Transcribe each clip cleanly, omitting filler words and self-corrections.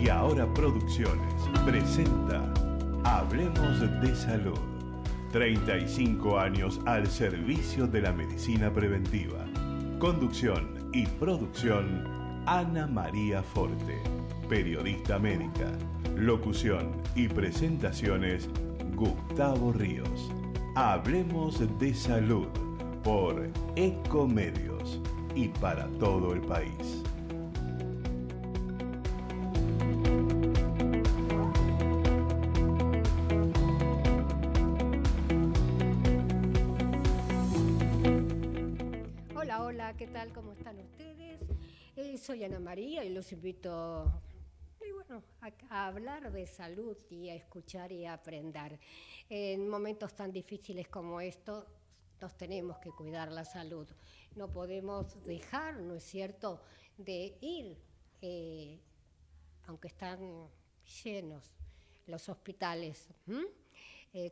Y Ahora Producciones presenta Hablemos de Salud. 35 años al servicio de la medicina preventiva. Conducción y producción, Ana María Forte. Periodista médica. Locución y presentaciones, Gustavo Ríos. Hablemos de Salud por Ecomedios y para todo el país. Hola, ¿qué tal? ¿Cómo están ustedes? Soy Ana María y los invito a hablar de salud y a escuchar y a aprender. En momentos tan difíciles como estos, nos tenemos que cuidar la salud. No podemos dejar, ¿no es cierto?, de ir, aunque están llenos los hospitales,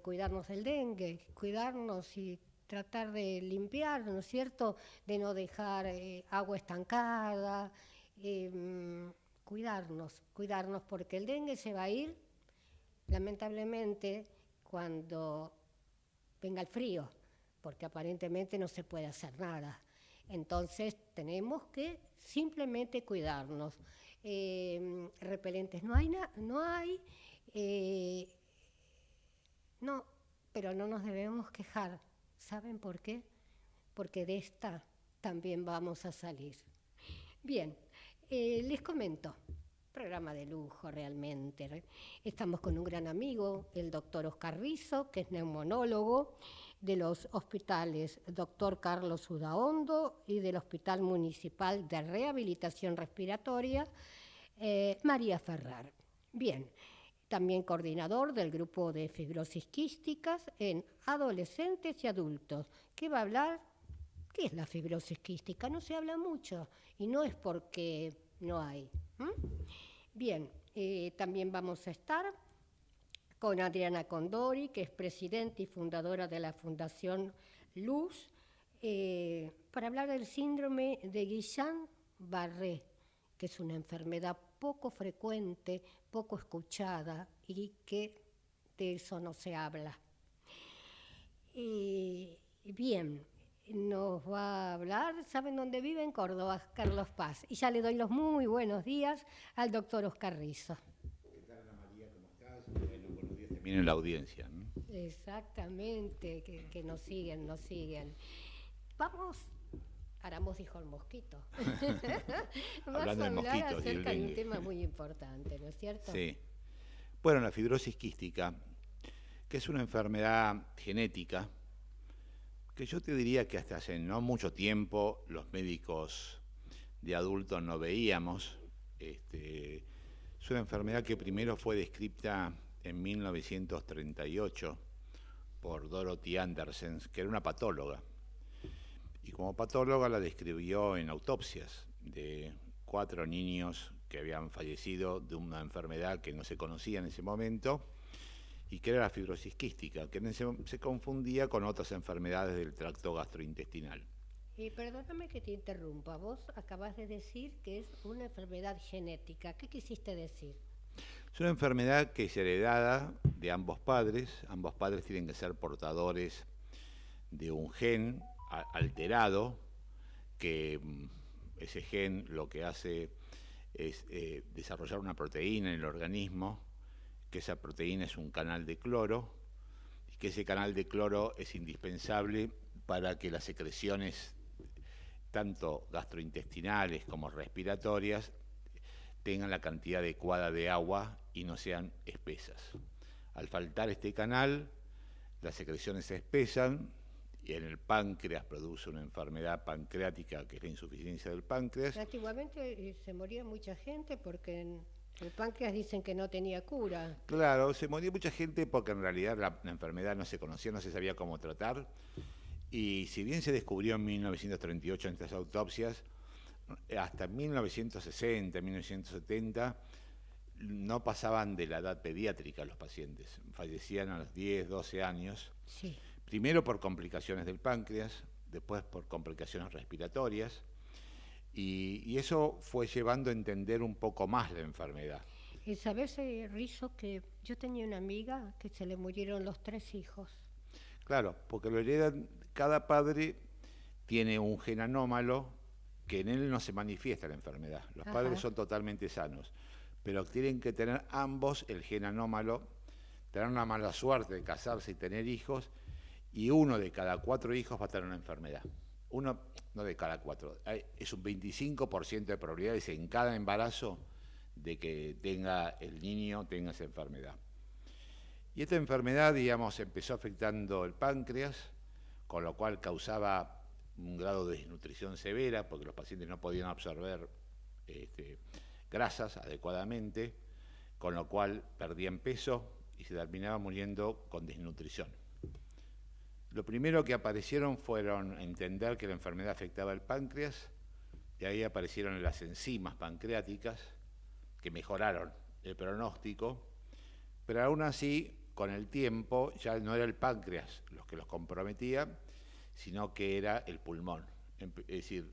cuidarnos del dengue, cuidarnos y tratar de limpiar, ¿no es cierto?, de no dejar agua estancada, cuidarnos porque el dengue se va a ir, lamentablemente, cuando venga el frío, porque aparentemente no se puede hacer nada. Entonces tenemos que simplemente cuidarnos. Repelentes no hay, pero no nos debemos quejar. ¿Saben por qué? Porque de esta también vamos a salir. Bien, les comento, programa de lujo realmente. Estamos con un gran amigo, el doctor Oscar Rizo, que es neumonólogo de los hospitales Dr. Carlos Udaondo y del Hospital Municipal de Rehabilitación Respiratoria, María Ferrer. Bien, también coordinador del grupo de fibrosis quísticas en adolescentes y adultos, que va a hablar, ¿qué es la fibrosis quística? No se habla mucho y no es porque no hay. Bien, también vamos a estar con Adriana Condori, que es presidenta y fundadora de la Fundación Luz, para hablar del síndrome de Guillain-Barré, que es una enfermedad poco frecuente, poco escuchada y que de eso no se habla. Bien, nos va a hablar, ¿saben dónde vive? En Córdoba, Carlos Paz. Y ya le doy los muy buenos días al doctor Oscar Rizo. ¿Qué tal, Ana María? ¿Cómo estás? Bueno, buenos días también en la audiencia, ¿no? Exactamente, que nos siguen. Vamos, Aramos dijo el mosquito. Vas a hablar acerca de un tema muy importante, ¿no es cierto? Sí. Bueno, la fibrosis quística, que es una enfermedad genética, que yo te diría que hasta hace no mucho tiempo los médicos de adultos no veíamos. Es una enfermedad que primero fue descrita en 1938 por Dorothy Andersen, que era una patóloga. Y como patóloga la describió en autopsias de 4 niños que habían fallecido de una enfermedad que no se conocía en ese momento y que era la fibrosis quística, que se confundía con otras enfermedades del tracto gastrointestinal. Perdóname que te interrumpa, vos acabas de decir que es una enfermedad genética. ¿Qué quisiste decir? Es una enfermedad que es heredada de ambos padres tienen que ser portadores de un gen alterado, que ese gen lo que hace es desarrollar una proteína en el organismo, que esa proteína es un canal de cloro, y que ese canal de cloro es indispensable para que las secreciones, tanto gastrointestinales como respiratorias, tengan la cantidad adecuada de agua y no sean espesas. Al faltar este canal, las secreciones se espesan, y en el páncreas produce una enfermedad pancreática que es la insuficiencia del páncreas. Antiguamente se moría mucha gente porque en el páncreas dicen que no tenía cura. Claro, se moría mucha gente porque en realidad la enfermedad no se conocía, no se sabía cómo tratar. Y si bien se descubrió en 1938 en estas autopsias, hasta 1960, 1970 no pasaban de la edad pediátrica los pacientes. Fallecían a los 10, 12 años. Sí. Primero por complicaciones del páncreas, después por complicaciones respiratorias, y eso fue llevando a entender un poco más la enfermedad. ¿Sabés, Rizo, que yo tenía una amiga que se le murieron los 3 hijos? Claro, porque lo heredan, cada padre tiene un gen anómalo que en él no se manifiesta la enfermedad. Los padres Ajá. son totalmente sanos, pero tienen que tener ambos el gen anómalo, tener una mala suerte de casarse y tener hijos, y uno de cada 4 hijos va a tener una enfermedad. Uno, no de cada 4, es un 25% de probabilidades en cada embarazo de que tenga el niño tenga esa enfermedad. Y esta enfermedad, digamos, empezó afectando el páncreas, con lo cual causaba un grado de desnutrición severa, porque los pacientes no podían absorber grasas adecuadamente, con lo cual perdían peso y se terminaban muriendo con desnutrición. Lo primero que aparecieron fueron entender que la enfermedad afectaba el páncreas, y ahí aparecieron las enzimas pancreáticas, que mejoraron el pronóstico, pero aún así, con el tiempo, ya no era el páncreas los que los comprometía, sino que era el pulmón. Es decir,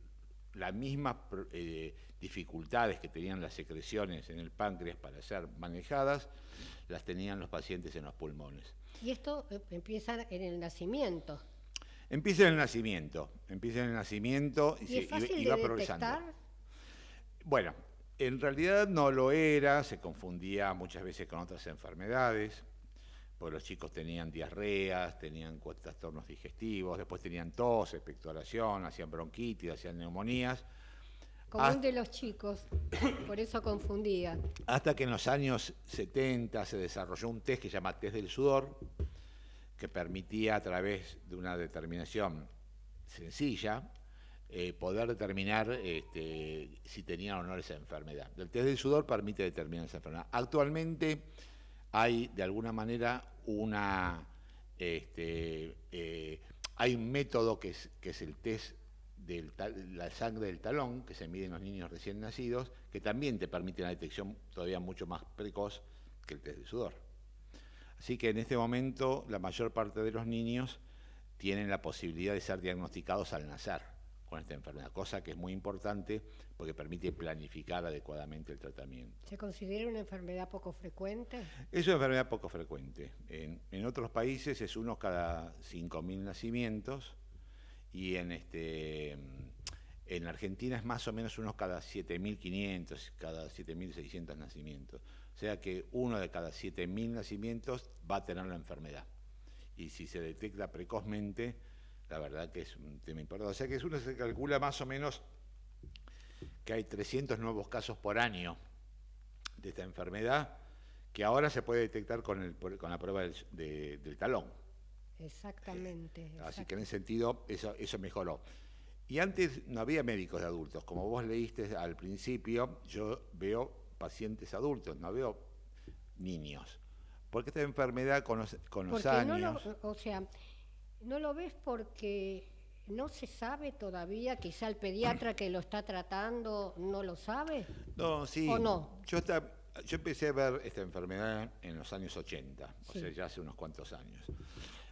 las mismas dificultades que tenían las secreciones en el páncreas para ser manejadas, las tenían los pacientes en los pulmones. Y esto empieza en el nacimiento. Empieza en el nacimiento ¿Y es fácil y de va progresando. detectar? Bueno, en realidad no lo era, se confundía muchas veces con otras enfermedades, porque los chicos tenían diarreas, tenían trastornos digestivos, después tenían tos, expectoración, hacían bronquitis, hacían neumonías. Común de los chicos, por eso confundía. Hasta que en los años 70 se desarrolló un test que se llama test del sudor, que permitía a través de una determinación sencilla poder determinar si tenían o no esa enfermedad. El test del sudor permite determinar esa enfermedad. Actualmente hay de alguna manera hay un método que es el test de la sangre del talón, que se mide en los niños recién nacidos, que también te permite una detección todavía mucho más precoz que el test del sudor. Así que en este momento la mayor parte de los niños tienen la posibilidad de ser diagnosticados al nacer con esta enfermedad, cosa que es muy importante porque permite planificar adecuadamente el tratamiento. ¿Se considera una enfermedad poco frecuente? Es una enfermedad poco frecuente. En otros países es uno cada 5.000 nacimientos y en Argentina es más o menos uno cada 7.500, cada 7.600 nacimientos. O sea que uno de cada 7.000 nacimientos va a tener la enfermedad. Y si se detecta precozmente, la verdad que es un tema importante. O sea que uno se calcula más o menos que hay 300 nuevos casos por año de esta enfermedad, que ahora se puede detectar con la prueba del talón. Exactamente. Así que en ese sentido eso mejoró. Y antes no había médicos de adultos. Como vos leíste al principio, yo veo pacientes adultos, no veo niños. Porque esta enfermedad con los años... No lo ves porque no se sabe todavía, quizá el pediatra que lo está tratando no lo sabe. No, sí. ¿O no? Yo empecé a ver esta enfermedad en los años 80, Sí. o sea, ya hace unos cuantos años.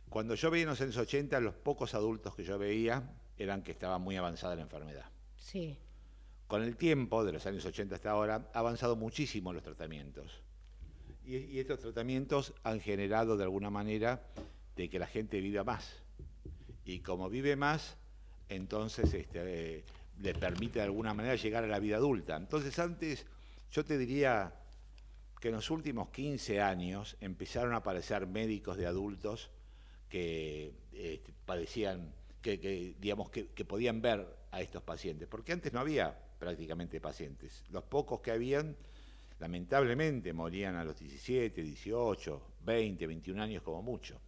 Cuando yo veía en los años 80, los pocos adultos que yo veía eran que estaba muy avanzada la enfermedad. Sí. Con el tiempo, de los años 80 hasta ahora, ha avanzado muchísimo los tratamientos. Y estos tratamientos han generado de alguna manera de que la gente viva más. Y como vive más, entonces le permite de alguna manera llegar a la vida adulta. Entonces antes, yo te diría que en los últimos 15 años empezaron a aparecer médicos de adultos que padecían, digamos que podían ver a estos pacientes, porque antes no había prácticamente pacientes. Los pocos que habían, lamentablemente, morían a los 17, 18, 20, 21 años como mucho.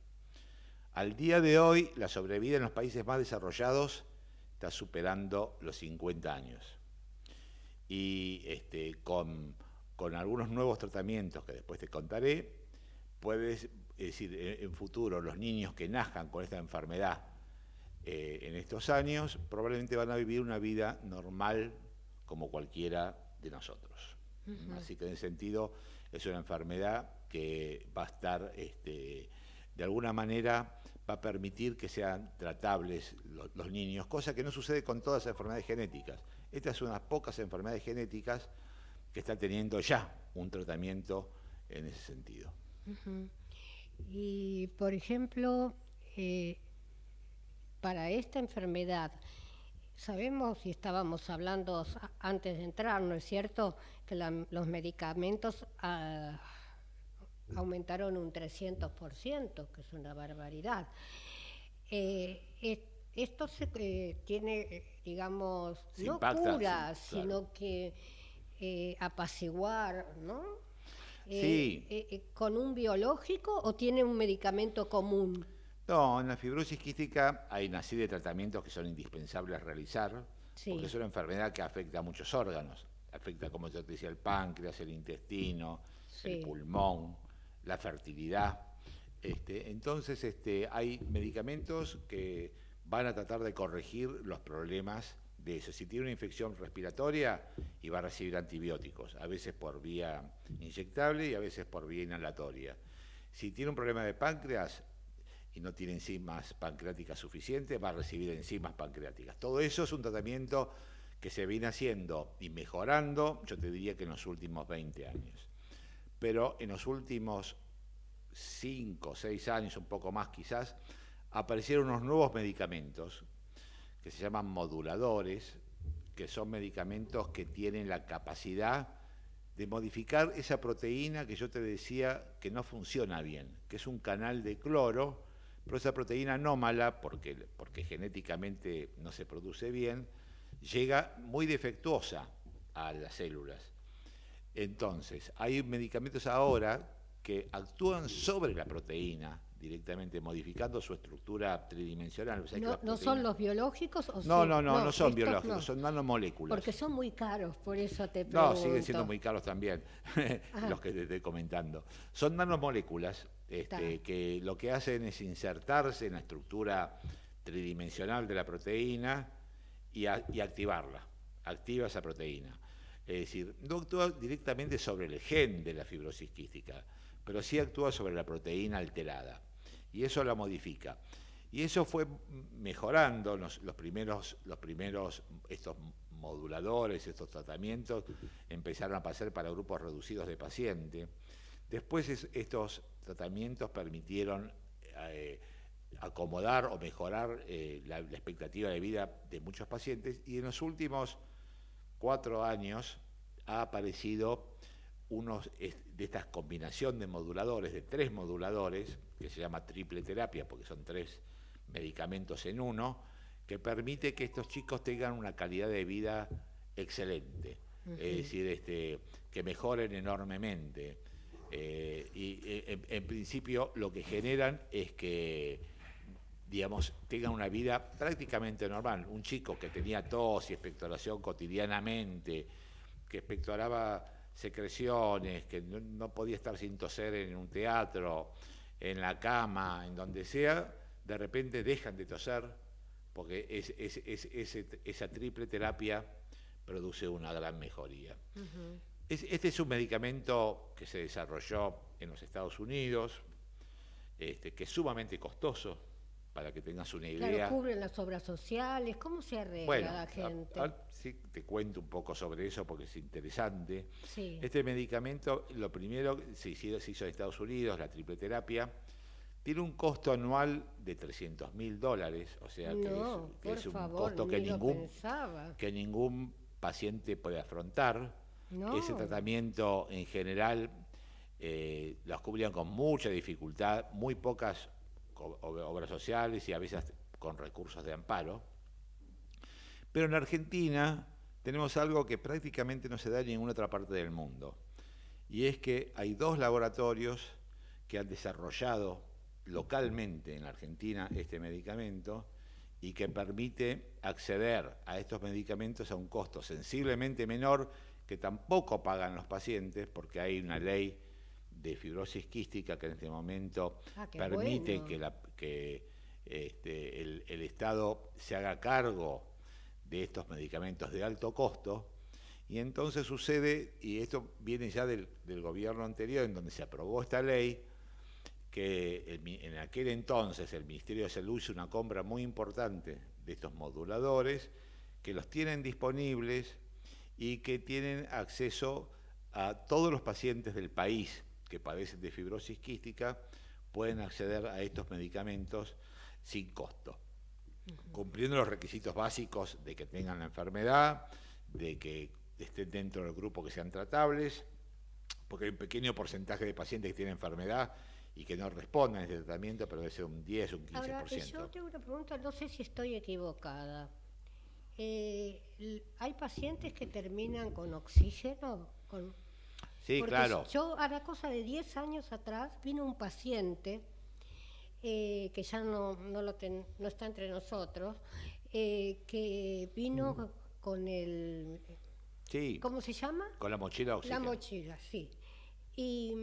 Al día de hoy, la sobrevida en los países más desarrollados está superando los 50 años. Y con algunos nuevos tratamientos que después te contaré, es decir, en futuro los niños que nazcan con esta enfermedad en estos años probablemente van a vivir una vida normal como cualquiera de nosotros. Uh-huh. Así que en ese sentido es una enfermedad que va a estar, de alguna manera, va a permitir que sean tratables los niños, cosa que no sucede con todas las enfermedades genéticas. Esta es una de las pocas enfermedades genéticas que está teniendo ya un tratamiento en ese sentido. Ujú. Y, por ejemplo, para esta enfermedad, sabemos, y estábamos hablando antes de entrar, ¿no es cierto?, que los medicamentos aumentaron un 300%, que es una barbaridad. Esto tiene, digamos, Se no impacta, cura, sí, claro. sino que apaciguar, ¿no? Sí, ¿Con un biológico o tiene un medicamento común? no, en la fibrosis quística hay una serie de tratamientos que son indispensables realizar, porque Sí, es una enfermedad que afecta a muchos órganos. Afecta, como yo te decía, el páncreas, el intestino, el sí. pulmón, la fertilidad. Entonces, hay medicamentos que van a tratar de corregir los problemas de eso. Si tiene una infección respiratoria, y va a recibir antibióticos, a veces por vía inyectable y a veces por vía inhalatoria. Si tiene un problema de páncreas y no tiene enzimas pancreáticas suficientes, va a recibir enzimas pancreáticas. Todo eso es un tratamiento que se viene haciendo y mejorando, yo te diría que en los últimos 20 años. Pero en los últimos 5 o 6 años, un poco más quizás, aparecieron unos nuevos medicamentos que se llaman moduladores, que son medicamentos que tienen la capacidad de modificar esa proteína que yo te decía que no funciona bien, que es un canal de cloro, pero esa proteína anómala, porque genéticamente no se produce bien, llega muy defectuosa a las células. Entonces, hay medicamentos ahora que actúan sobre la proteína directamente, modificando su estructura tridimensional. O sea, que ¿No, las no son proteínas... los biológicos o No, sí? no, no, no son estos biológicos, no, son nanomoléculas. porque son muy caros, por eso te No, siguen siendo pregunto. muy caros también, Ajá, los que te estoy comentando. Son nanomoléculas está. que lo que hacen es insertarse en la estructura tridimensional de la proteína y activarla. Activa esa proteína. Es decir, no actúa directamente sobre el gen de la fibrosis quística, pero sí actúa sobre la proteína alterada. Y eso la modifica. Y eso fue mejorando los primeros, estos moduladores, estos tratamientos, empezaron a pasar para grupos reducidos de pacientes. Después estos tratamientos permitieron acomodar o mejorar la expectativa de vida de muchos pacientes, y en los últimos 4 años ha aparecido de esta combinación de moduladores, de 3 moduladores, que se llama triple terapia, porque son 3 medicamentos en uno, que permite que estos chicos tengan una calidad de vida excelente, es decir, que mejoren enormemente. En principio lo que generan es que, digamos, tengan una vida prácticamente normal. Un chico que tenía tos y expectoración cotidianamente, que expectoraba secreciones, que no podía estar sin toser en un teatro, en la cama, en donde sea, de repente dejan de toser, porque esa triple terapia produce una gran mejoría. Este es un medicamento que se desarrolló en los Estados Unidos, que es sumamente costoso, para que tengas una Claro, idea. cubren las obras sociales, ¿cómo se arregla Bueno, la gente? sí, te cuento un poco sobre eso porque es interesante. Sí, Este medicamento, lo primero se hizo en Estados Unidos, la triple terapia, tiene un costo anual de $300.000, o sea no, que por es un favor, costo ni lo pensaba. que ningún paciente puede afrontar. Ese No, tratamiento en general los cubrían con mucha dificultad, muy pocas obras sociales y a veces con recursos de amparo. Pero en Argentina tenemos algo que prácticamente no se da en ninguna otra parte del mundo, y es que hay 2 laboratorios que han desarrollado localmente en Argentina este medicamento y que permite acceder a estos medicamentos a un costo sensiblemente menor, que tampoco pagan los pacientes, porque hay una ley de fibrosis quística que en este momento qué permite bueno. que el Estado se haga cargo de estos medicamentos de alto costo. Y entonces sucede, y esto viene ya del gobierno anterior, en donde se aprobó esta ley, que en aquel entonces el Ministerio de Salud hizo una compra muy importante de estos moduladores, que los tienen disponibles y que tienen acceso a todos los pacientes del país que padecen de fibrosis quística pueden acceder a estos medicamentos sin costo, cumpliendo los requisitos básicos de que tengan la enfermedad, de que estén dentro del grupo que sean tratables, porque hay un pequeño porcentaje de pacientes que tienen enfermedad y que no responden a este tratamiento, pero debe ser un 10 o un 15%. Ahora, yo tengo una pregunta, no sé si estoy equivocada. ¿Hay pacientes que terminan con oxígeno? Sí, Porque claro. yo, a la cosa de 10 años atrás, vino un paciente que ya no está entre nosotros, que vino con el... Sí. ¿Cómo se llama? Con la mochila de oxígeno. La mochila, sí. Y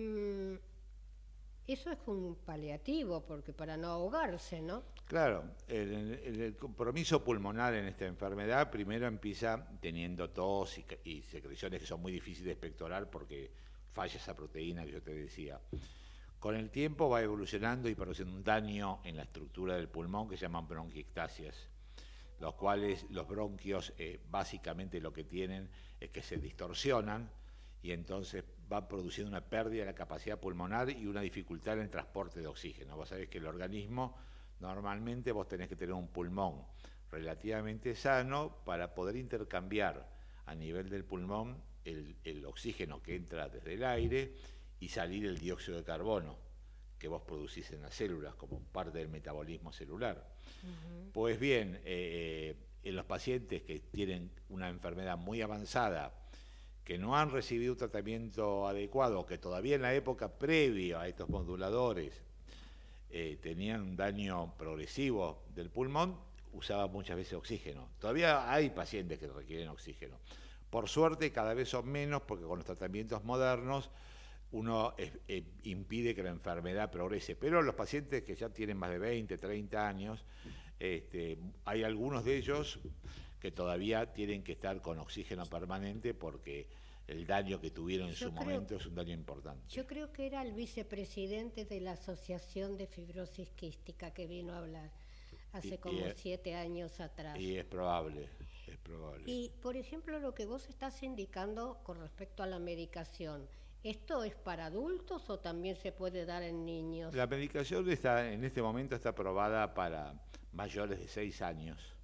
eso es un paliativo, porque para no ahogarse, ¿no? Claro, el compromiso pulmonar en esta enfermedad primero empieza teniendo tos y secreciones que son muy difíciles de expectorar porque falla esa proteína que yo te decía. Con el tiempo va evolucionando y produciendo un daño en la estructura del pulmón que se llaman bronquiectasias, los cuales los bronquios básicamente lo que tienen es que se distorsionan y entonces va produciendo una pérdida de la capacidad pulmonar y una dificultad en el transporte de oxígeno. Vos sabés que el organismo, normalmente vos tenés que tener un pulmón relativamente sano para poder intercambiar a nivel del pulmón el oxígeno que entra desde el aire y salir el dióxido de carbono que vos producís en las células como parte del metabolismo celular. Pues bien, en los pacientes que tienen una enfermedad muy avanzada, que no han recibido un tratamiento adecuado, que todavía en la época previa a estos moduladores tenían un daño progresivo del pulmón, usaban muchas veces oxígeno. Todavía hay pacientes que requieren oxígeno. Por suerte cada vez son menos porque con los tratamientos modernos uno impide que la enfermedad progrese. Pero los pacientes que ya tienen más de 20, 30 años, hay algunos de ellos que todavía tienen que estar con oxígeno permanente porque el daño que tuvieron en su momento es un daño importante. Yo creo que era el vicepresidente de la Asociación de Fibrosis Quística que vino a hablar hace como 7 años atrás. Y es probable, es probable. Y, por ejemplo, lo que vos estás indicando con respecto a la medicación, ¿esto es para adultos o también se puede dar en niños? La medicación en este momento está aprobada para mayores de 6 años.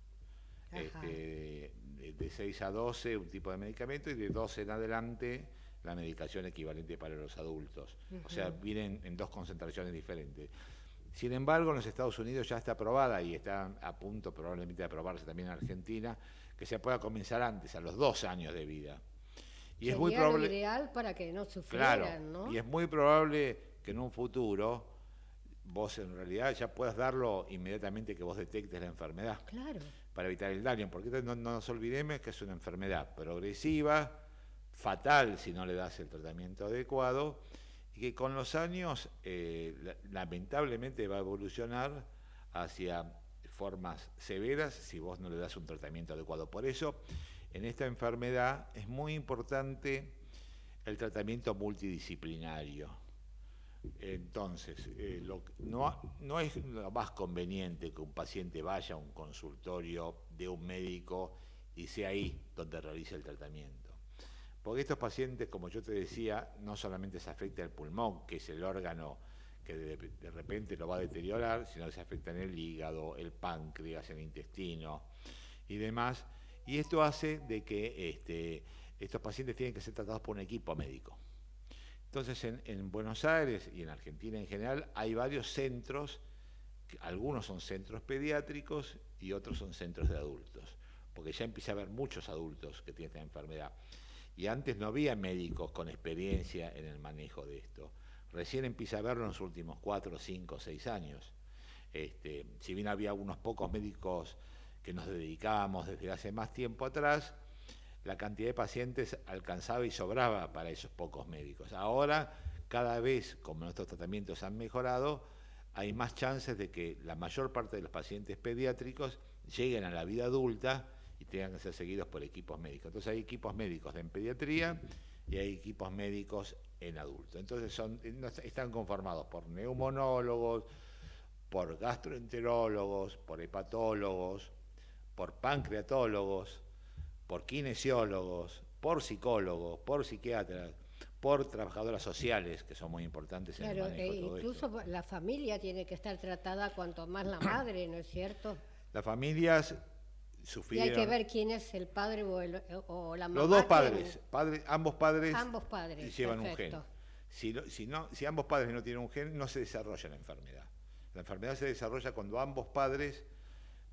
De 6 a 12 un tipo de medicamento y de 12 en adelante la medicación equivalente para los adultos. O sea, vienen en 2 concentraciones diferentes. Sin embargo, en los Estados Unidos ya está aprobada y está a punto probablemente de aprobarse también en Argentina, que se pueda comenzar antes, a los 2 años de vida. Y sería es muy probable, lo ideal para que no sufrieran, claro, ¿no? Y es muy probable que en un futuro vos en realidad ya puedas darlo inmediatamente que vos detectes la enfermedad. Claro. Para evitar el daño, porque no nos olvidemos que es una enfermedad progresiva, fatal si no le das el tratamiento adecuado, y que con los años lamentablemente va a evolucionar hacia formas severas si vos no le das un tratamiento adecuado. Por eso, en esta enfermedad es muy importante el tratamiento multidisciplinario. Entonces, no es lo más conveniente que un paciente vaya a un consultorio de un médico y sea ahí donde realice el tratamiento. Porque estos pacientes, como yo te decía, no solamente se afecta el pulmón, que es el órgano que de repente lo va a deteriorar, sino que se afecta en el hígado, el páncreas, el intestino y demás. Y esto hace de que estos pacientes tienen que ser tratados por un equipo médico. Entonces, en Buenos Aires y en Argentina en general hay varios centros, algunos son centros pediátricos y otros son centros de adultos, porque ya empieza a haber muchos adultos que tienen esta enfermedad. Y antes no había médicos con experiencia en el manejo de esto. Recién empieza a verlo en los últimos 4, 5, 6 años. Si bien había unos pocos médicos que nos dedicábamos desde hace más tiempo atrás, la cantidad de pacientes alcanzaba y sobraba para esos pocos médicos. Ahora, cada vez, como nuestros tratamientos han mejorado, hay más chances de que la mayor parte de los pacientes pediátricos lleguen a la vida adulta y tengan que ser seguidos por equipos médicos. Entonces hay equipos médicos en pediatría y hay equipos médicos en adultos. Entonces están conformados por neumonólogos, por gastroenterólogos, por hepatólogos, por pancreatólogos, por kinesiólogos, por psicólogos, por psiquiatras. por trabajadoras sociales, que son muy importantes en el Claro, manejo de todo incluso esto. la familia tiene que estar tratada cuanto más la madre, ¿no es cierto? Las familias Y hay que sufrieron, ver quién es el padre o la mamá. los dos quién- ambos padres Ambos padres, llevan un perfecto. gen. Si ambos padres no tienen un gen, no se desarrolla la enfermedad. La enfermedad se desarrolla cuando ambos padres,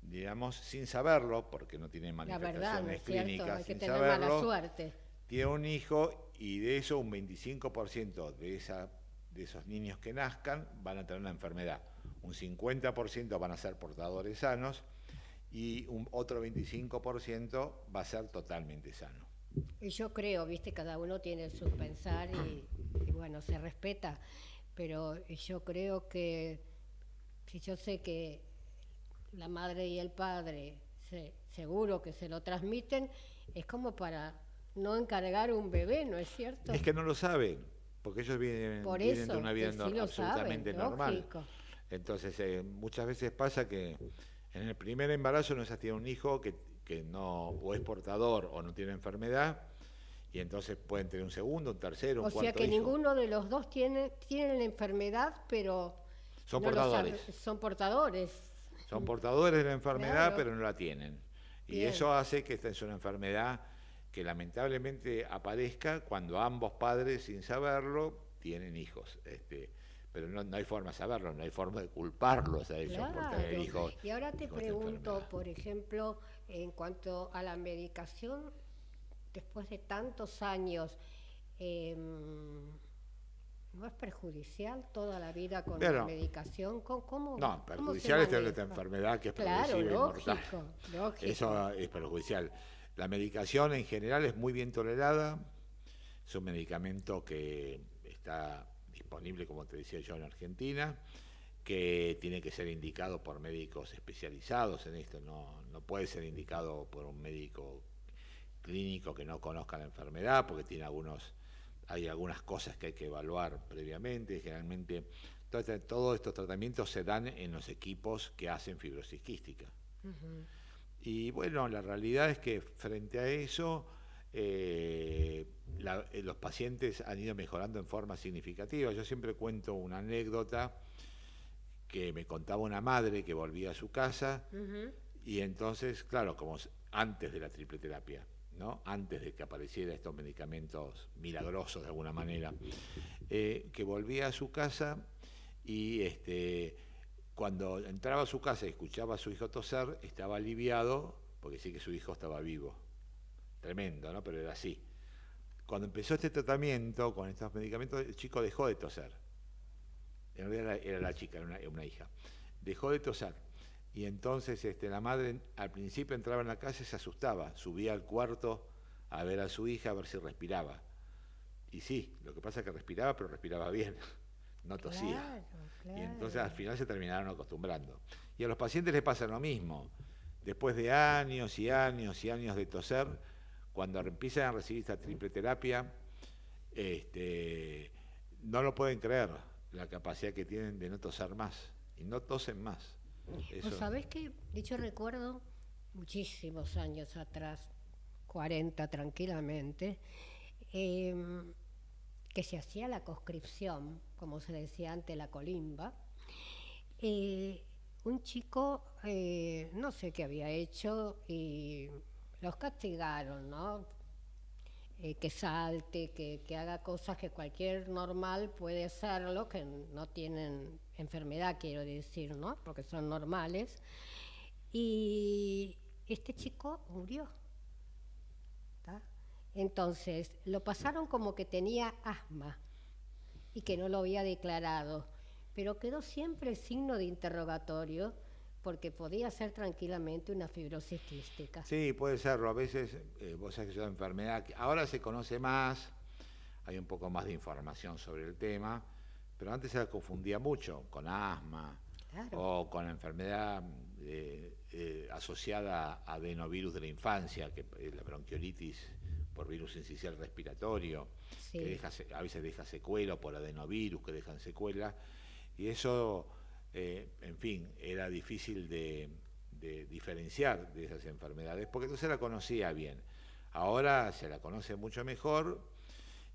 digamos, sin saberlo, porque no tienen La verdad, ¿no manifestaciones es cierto? clínicas, Hay que sin tener mala saberlo, suerte. tienen un hijo y de eso un 25% de esos niños que nazcan van a tener una enfermedad. Un 50% van a ser portadores sanos y un otro 25% va a ser totalmente sano. Y yo creo, viste, cada uno tiene su pensar y bueno, se respeta, pero yo creo que si yo sé que la madre y el padre seguro que se lo transmiten, es como para no encargar un bebé, ¿no es cierto? Es que no lo saben, porque ellos Por vienen de eso, una vida que sí lo absolutamente saben, normal. lógico. Entonces, muchas veces pasa que en el primer embarazo no se tiene un hijo que no o es portador o no tiene enfermedad, y entonces pueden tener un segundo, un tercero, un O sea cuarto que hijo. ninguno de los dos tiene la enfermedad, pero Son no lo portadores. son portadores. Son portadores de la enfermedad, Claro. pero no la tienen. Y Bien. eso hace que esta es una enfermedad que lamentablemente aparezca cuando ambos padres, sin saberlo, tienen hijos. Pero no hay forma de saberlo, no hay forma de culparlos a ellos por tener Claro. hijos. Y ahora te con esta pregunto, enfermedad. por ejemplo, en cuanto a la medicación, después de tantos años, ¿no es perjudicial toda la vida con Bueno, la medicación? ¿Cómo No, se perjudicial es tener esta maneja? enfermedad que es Claro, progresiva y mortal. lógico. Eso es perjudicial. La medicación en general es muy bien tolerada. Es un medicamento que está disponible, como te decía yo, en Argentina, que tiene que ser indicado por médicos especializados en esto. No puede ser indicado por un médico clínico que no conozca la enfermedad, porque hay algunas cosas que hay que evaluar previamente. Generalmente todos estos tratamientos se dan en los equipos que hacen fibrosis quística. Ujú. Y bueno, la realidad es que frente a eso, los pacientes han ido mejorando en forma significativa. Yo siempre cuento una anécdota que me contaba una madre que volvía a su casa Ujú. y entonces, claro, como antes de la triple terapia, ¿no? Antes de que aparecieran estos medicamentos milagrosos de alguna manera, que volvía a su casa y cuando entraba a su casa y escuchaba a su hijo toser, estaba aliviado porque sí que su hijo estaba vivo. Tremendo, ¿no? Pero era así. Cuando empezó este tratamiento con estos medicamentos, el chico dejó de toser. En realidad era la chica, era una hija. Dejó de toser. Y entonces la madre al principio entraba en la casa y se asustaba. Subía al cuarto a ver a su hija, a ver si respiraba. Y sí, lo que pasa es que respiraba, pero respiraba bien. No tosía. Claro. Y entonces al final se terminaron acostumbrando. Y a los pacientes les pasa lo mismo. Después de años y años y años de toser, cuando empiezan a recibir esta triple terapia, no lo pueden creer, la capacidad que tienen de no toser más. Y no tosen más. Eso. ¿Vos sabés que yo recuerdo muchísimos años atrás, 40 tranquilamente, que se hacía la conscripción, como se decía antes, la colimba? Un chico, no sé qué había hecho, y los castigaron, ¿no? Que salte, que haga cosas que cualquier normal puede hacerlo, que no tienen enfermedad, quiero decir, ¿no? Porque son normales. Y este chico murió. ¿Tá? Entonces, lo pasaron como que tenía asma y que no lo había declarado, pero quedó siempre el signo de interrogatorio porque podía ser tranquilamente una fibrosis quística. Sí, puede serlo. A veces, vos sabés que es una enfermedad que ahora se conoce más, hay un poco más de información sobre el tema, pero antes se la confundía mucho con asma. Claro. O con la enfermedad asociada a adenovirus de la infancia, que es la bronquiolitis por virus incisional respiratorio, Sí. que a veces deja secuela, o por adenovirus que dejan secuela, y eso, en fin, era difícil de diferenciar de esas enfermedades, porque no se la conocía bien. Ahora se la conoce mucho mejor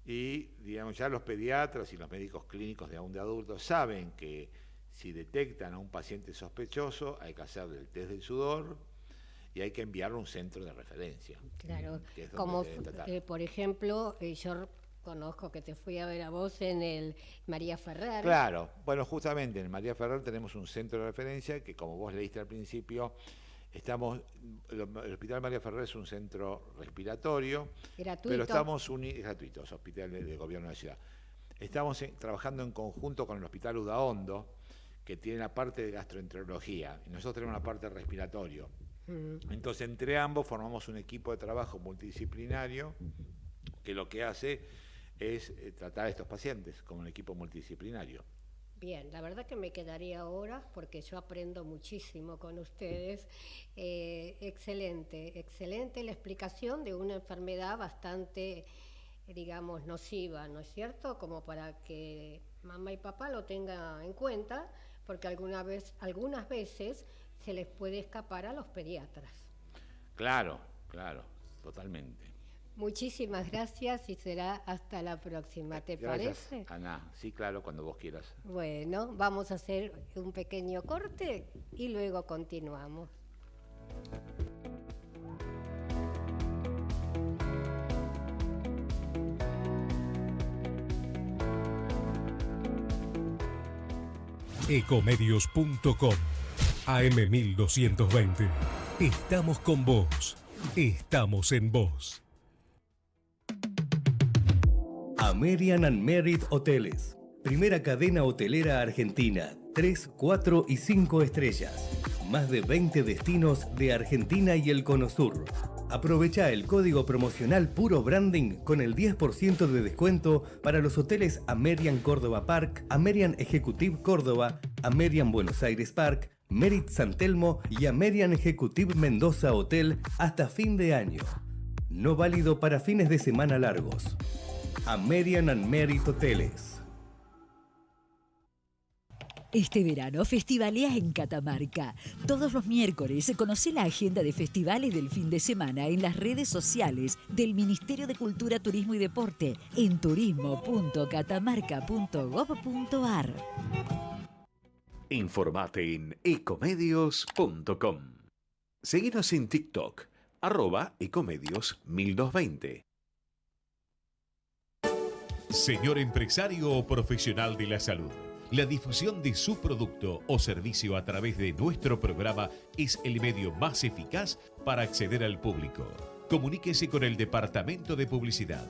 Y, digamos, ya los pediatras y los médicos clínicos de adultos saben que si detectan a un paciente sospechoso, hay que hacerle el test del sudor y hay que enviarlo a un centro de referencia. Claro, Que es donde como deben tratar. por ejemplo, yo conozco que te fui a ver a vos en el María Ferrer. Claro, bueno, justamente en el María Ferrer tenemos un centro de referencia que, como vos leíste al principio, el Hospital María Ferrer es un centro respiratorio, Gratuito. pero estamos gratuito, es hospital del gobierno de la ciudad. Estamos trabajando en conjunto con el Hospital Udaondo, que tiene la parte de gastroenterología, y nosotros tenemos la parte de respiratorio. Entonces, entre ambos formamos un equipo de trabajo multidisciplinario que lo que hace es tratar a estos pacientes como un equipo multidisciplinario. Bien, la verdad que me quedaría horas porque yo aprendo muchísimo con ustedes. Excelente, excelente la explicación de una enfermedad bastante, digamos, nociva, ¿no es cierto? Como para que mamá y papá lo tengan en cuenta, porque algunas veces se les puede escapar a los pediatras. Claro, totalmente. Muchísimas gracias y será hasta la próxima, ¿te Gracias, parece? Ana. Sí, claro, cuando vos quieras. Bueno, vamos a hacer un pequeño corte y luego continuamos. Ecomedios.com AM1220. Estamos con vos. Estamos en vos. American and Merit Hoteles. Primera cadena hotelera argentina. 3, 4 y 5 estrellas. Más de 20 destinos de Argentina y el Cono Sur. Aprovecha el código promocional Puro Branding con el 10% de descuento para los hoteles American Córdoba Park, American Executive Córdoba, American Buenos Aires Park, Merit San Telmo y American Executive Mendoza Hotel hasta fin de año. No válido para fines de semana largos. American and Merit Hoteles. Este verano festivaleas en Catamarca. Todos los miércoles conoce la agenda de festivales del fin de semana en las redes sociales del Ministerio de Cultura, Turismo y Deporte en turismo.catamarca.gov.ar. Informate en ecomedios.com. Seguinos en TikTok, @ecomedios1220. Señor empresario o profesional de la salud, la difusión de su producto o servicio a través de nuestro programa es el medio más eficaz para acceder al público. Comuníquese con el Departamento de Publicidad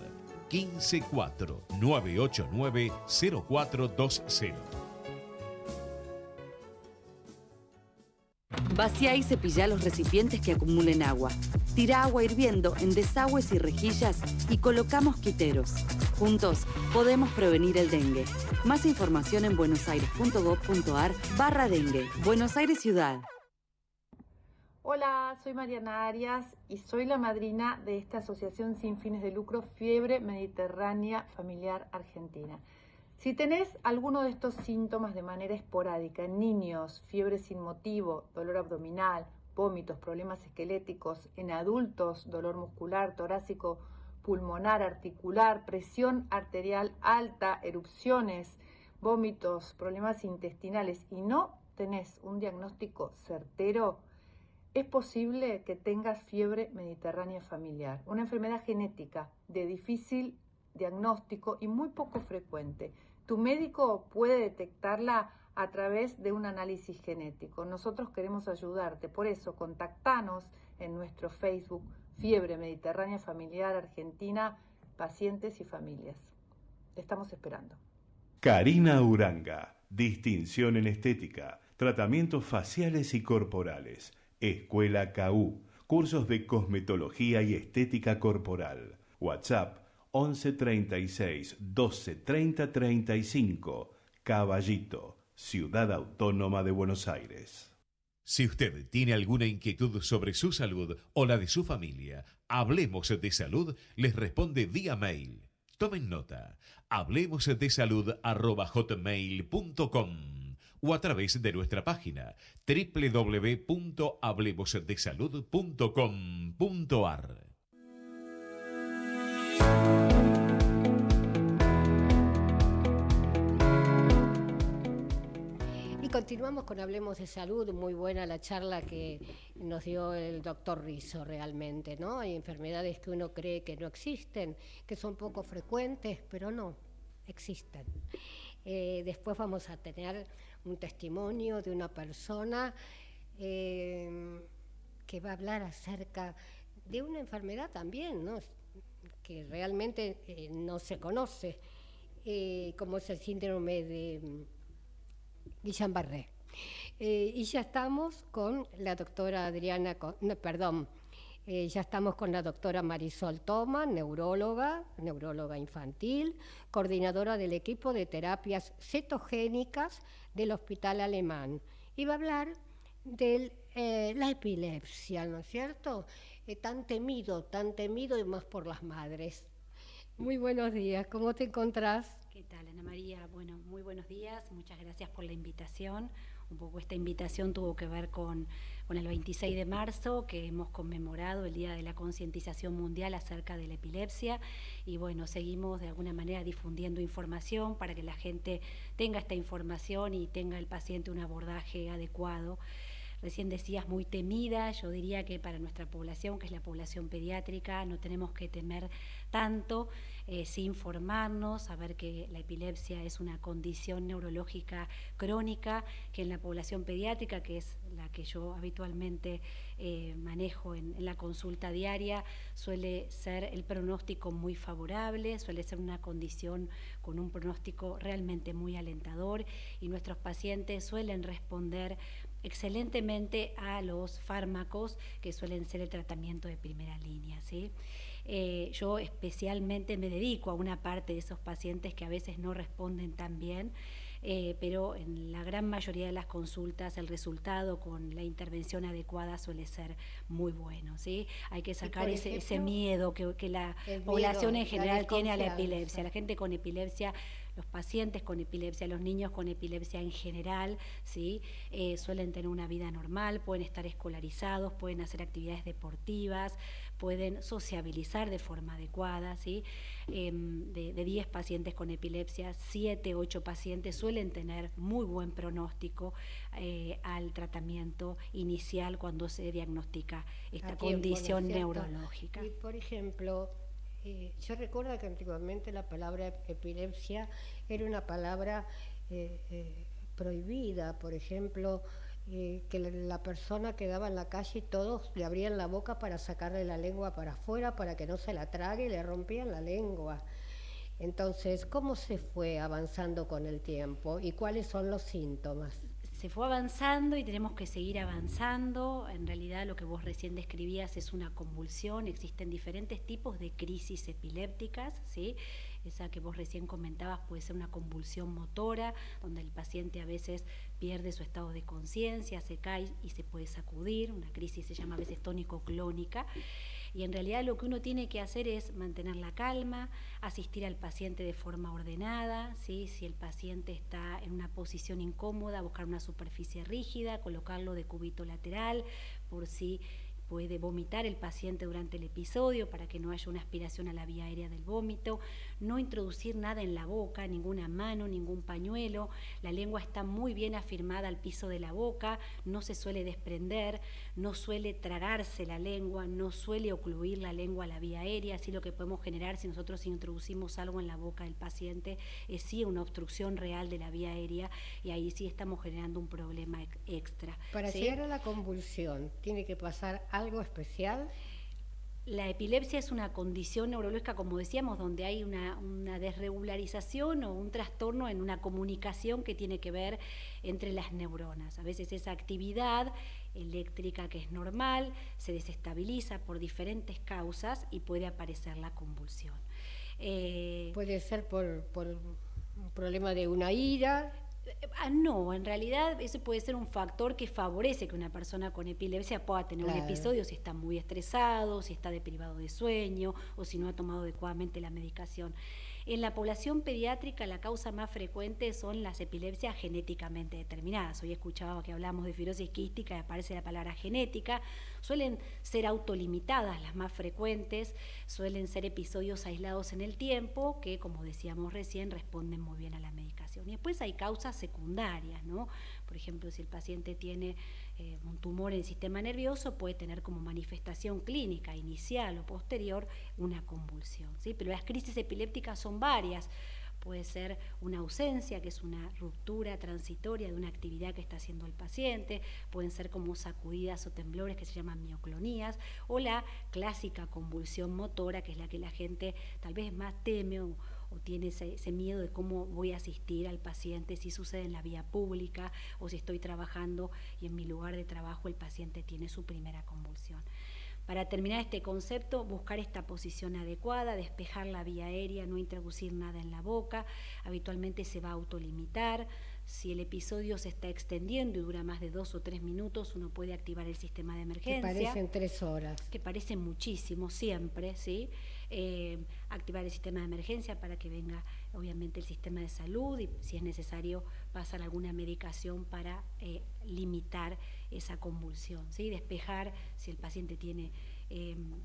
154-989-0420. Vacía y cepilla los recipientes que acumulen agua. Tira agua hirviendo en desagües y rejillas y coloca mosquiteros. Juntos podemos prevenir el dengue. Más información en buenosaires.gov.ar/dengue. Buenos Aires Ciudad. Hola, soy Mariana Arias y soy la madrina de esta asociación sin fines de lucro Fiebre Mediterránea Familiar Argentina. Si tenés alguno de estos síntomas de manera esporádica en niños, fiebre sin motivo, dolor abdominal, vómitos, problemas esqueléticos, en adultos, dolor muscular, torácico, pulmonar, articular, presión arterial alta, erupciones, vómitos, problemas intestinales y no tenés un diagnóstico certero, es posible que tengas fiebre mediterránea familiar, una enfermedad genética de difícil diagnóstico y muy poco frecuente. Tu médico puede detectarla a través de un análisis genético. Nosotros queremos ayudarte, por eso contactanos en nuestro Facebook Fiebre Mediterránea Familiar Argentina, pacientes y familias. Te estamos esperando. Karina Uranga, distinción en estética, tratamientos faciales y corporales, Escuela KU, cursos de cosmetología y estética corporal, WhatsApp 11 36 12 30 35, Caballito, Ciudad Autónoma de Buenos Aires. Si usted tiene alguna inquietud sobre su salud o la de su familia, Hablemos de Salud les responde vía mail. Tomen nota, hablemosdesalud@hotmail.com o a través de nuestra página www.hablemosdesalud.com.ar. Y continuamos con Hablemos de Salud, muy buena la charla que nos dio el doctor Rizzo realmente, ¿no? Hay enfermedades que uno cree que no existen, que son poco frecuentes, pero no, existen. Después vamos a tener un testimonio de una persona que va a hablar acerca de una enfermedad también, ¿no? Que realmente no se conoce, como es el síndrome de Guillain-Barré. Y ya estamos con la doctora ya estamos con la doctora Marisol Toma, neuróloga infantil, coordinadora del equipo de terapias cetogénicas del Hospital Alemán. Y va a hablar de la epilepsia, ¿no es cierto? Tan temido y más por las madres. Muy buenos días, ¿cómo te encontrás? ¿Qué tal, Ana María? Bueno, muy buenos días, muchas gracias por la invitación. Un poco esta invitación tuvo que ver con el 26 de marzo, que hemos conmemorado el Día de la Concientización Mundial acerca de la epilepsia, y bueno, seguimos de alguna manera difundiendo información para que la gente tenga esta información y tenga el paciente un abordaje adecuado. Recién decías muy temida, yo diría que para nuestra población, que es la población pediátrica, no tenemos que temer tanto, sí informarnos, saber que la epilepsia es una condición neurológica crónica, que en la población pediátrica, que es la que yo habitualmente manejo en la consulta diaria, suele ser el pronóstico muy favorable, suele ser una condición con un pronóstico realmente muy alentador, y nuestros pacientes suelen responder excelentemente a los fármacos que suelen ser el tratamiento de primera línea, ¿sí? Yo especialmente me dedico a una parte de esos pacientes que a veces no responden tan bien, pero en la gran mayoría de las consultas el resultado con la intervención adecuada suele ser muy bueno, ¿sí? Hay que sacar ese miedo que la población en general tiene a la epilepsia. La gente con epilepsia, los pacientes con epilepsia, los niños con epilepsia en general, ¿sí? Suelen tener una vida normal, pueden estar escolarizados, pueden hacer actividades deportivas, pueden sociabilizar de forma adecuada, ¿sí? De 10 pacientes con epilepsia, 7, 8 pacientes suelen tener muy buen pronóstico al tratamiento inicial cuando se diagnostica esta condición neurológica. Y por ejemplo, yo recuerdo que antiguamente la palabra epilepsia era una palabra prohibida, por ejemplo, que la persona quedaba en la calle y todos le abrían la boca para sacarle la lengua para afuera para que no se la trague y le rompían la lengua. Entonces, ¿cómo se fue avanzando con el tiempo y cuáles son los síntomas? Se fue avanzando y tenemos que seguir avanzando. En realidad lo que vos recién describías es una convulsión, existen diferentes tipos de crisis epilépticas, ¿sí? Esa que vos recién comentabas puede ser una convulsión motora, donde el paciente a veces pierde su estado de conciencia, se cae y se puede sacudir, una crisis se llama a veces tónico-clónica. Y en realidad lo que uno tiene que hacer es mantener la calma, asistir al paciente de forma ordenada, ¿sí? Si el paciente está en una posición incómoda, buscar una superficie rígida, colocarlo de cúbito lateral, por si puede vomitar el paciente durante el episodio para que no haya una aspiración a la vía aérea del vómito, no introducir nada en la boca, ninguna mano, ningún pañuelo, la lengua está muy bien afirmada al piso de la boca, no se suele desprender, no suele tragarse la lengua, no suele ocluir la lengua a la vía aérea, así lo que podemos generar si nosotros introducimos algo en la boca del paciente es sí una obstrucción real de la vía aérea y ahí sí estamos generando un problema extra. Para llegar a la convulsión, ¿tiene que pasar algo especial? La epilepsia es una condición neurológica, como decíamos, donde hay una desregularización o un trastorno en una comunicación que tiene que ver entre las neuronas. A veces esa actividad eléctrica que es normal se desestabiliza por diferentes causas y puede aparecer la convulsión. Puede ser por un problema de una ira. No, en realidad ese puede ser un factor que favorece que una persona con epilepsia pueda tener un episodio si está muy estresado, si está deprivado de sueño o si no ha tomado adecuadamente la medicación. En la población pediátrica la causa más frecuente son las epilepsias genéticamente determinadas. Hoy escuchaba que hablamos de fibrosis quística y aparece la palabra genética. Suelen ser autolimitadas las más frecuentes, suelen ser episodios aislados en el tiempo que, como decíamos recién, responden muy bien a la medicación. Y después hay causas secundarias, ¿no? Por ejemplo, si el paciente tiene un tumor en el sistema nervioso, puede tener como manifestación clínica inicial o posterior una convulsión, ¿sí? Pero las crisis epilépticas son varias. Puede ser una ausencia, que es una ruptura transitoria de una actividad que está haciendo el paciente, pueden ser como sacudidas o temblores que se llaman mioclonías, o la clásica convulsión motora, que es la que la gente tal vez más teme o tiene ese miedo de cómo voy a asistir al paciente, si sucede en la vía pública o si estoy trabajando y en mi lugar de trabajo el paciente tiene su primera convulsión. Para terminar este concepto, buscar esta posición adecuada, despejar la vía aérea, no introducir nada en la boca, habitualmente se va a autolimitar. Si el episodio se está extendiendo y dura más de 2 o 3 minutos, uno puede activar el sistema de emergencia. Que parecen 3 horas. Que parecen muchísimo, siempre, ¿sí? Activar el sistema de emergencia para que venga, obviamente, el sistema de salud y, si es necesario, pasar alguna medicación para limitar esa convulsión, ¿sí? Despejar, si el paciente tiene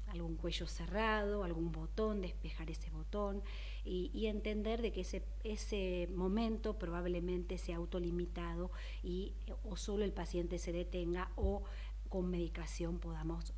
algún cuello cerrado, algún botón, despejar ese botón y entender de que ese momento probablemente sea autolimitado y o solo el paciente se detenga o con medicación podamos